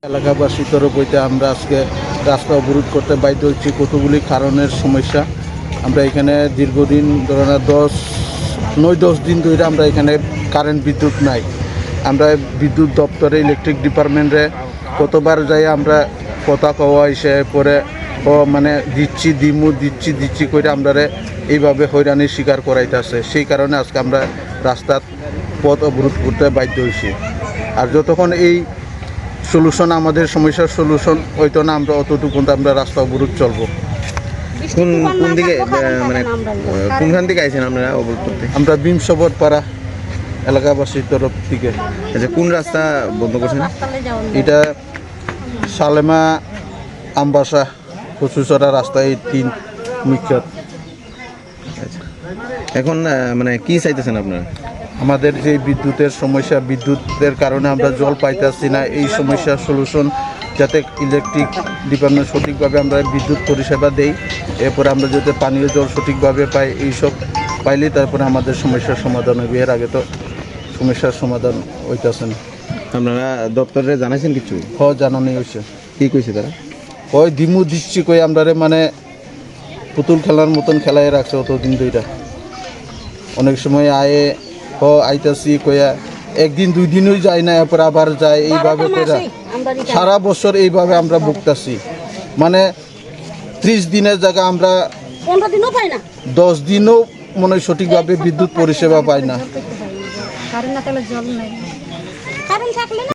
এলাকাবাসীর তরফ হইতে আমরা আজকে রাস্তা অবরোধ করতে বাধ্য হচ্ছি কতগুলি কারণের সমস্যা। আমরা এখানে দীর্ঘদিন ধরে 9-10 দিন ধরে আমরা এখানে কারেন্ট বিদ্যুৎ নাই। আমরা বিদ্যুৎ দপ্তরে ইলেকট্রিক ডিপার্টমেন্টে কতবার যাই আমরা কথা কওয়া এসে পরে মানে দিচ্ছি করে আমরা এইভাবে হয়রানির শিকার করাইতেছে। সেই কারণে আজকে আমরা রাস্তার পথ অবরোধ করতে বাধ্য হয়েছি। আর যতক্ষণ এই সলিউশন আমাদের সমস্যার সলিউশন হইতো না আমরা অতটুকু আমরা রাস্তা অবরোধ চলবো। কোন দিকে মানে কোনখান থেকে আইছেন আপনারা অবরোধ করতে? আমরা বিমসবর পাড়া এলাকাবাসীর তরফ থেকে। আচ্ছা, কোন রাস্তা বন্ধ করছেন? এটা সালেমা আমবাসা কচুচড়া রাস্তা, এই 3 মুখ্য। আচ্ছা, এখন মানে কি চাইতেছেন আপনারা? আমাদের যে বিদ্যুতের সমস্যা, বিদ্যুতের কারণে আমরা জল পাইতেছি না, এই সমস্যার সলিউশন যাতে ইলেকট্রিক ডিপার্টমেন্ট সঠিকভাবে আমরা বিদ্যুৎ পরিষেবা দেই, এরপরে আমরা যাতে পানীয় জল সঠিকভাবে পাই, এইসব পাইলেই তারপরে আমাদের সমস্যার সমাধান হবে। এর আগে তো সমস্যার সমাধান হইতেছে না। আপনারা দপ্তরে জানাইছেন কিছু? জানানি হয়েছে। কি কইছে তারা? দিচ্ছি কই আমরা মানে পুতুল খেলার মতন খেলায় রাখছে অতদিন ধরে। অনেক সময় আইতাছি কইয়া একদিন 2 দিনই যায় না, এরপর আবার যায়, এইভাবে কইরা সারা বছর এইভাবে আমরা ভুগতাছি। মানে 30 দিনের জায়গা আমরা 15 দিনও পাই না, 10 দিনও মনে হয় সঠিকভাবে বিদ্যুৎ পরিষেবা পাই না। কারেন্ট না থাকলে জল নাই, কারেন্ট থাকলে না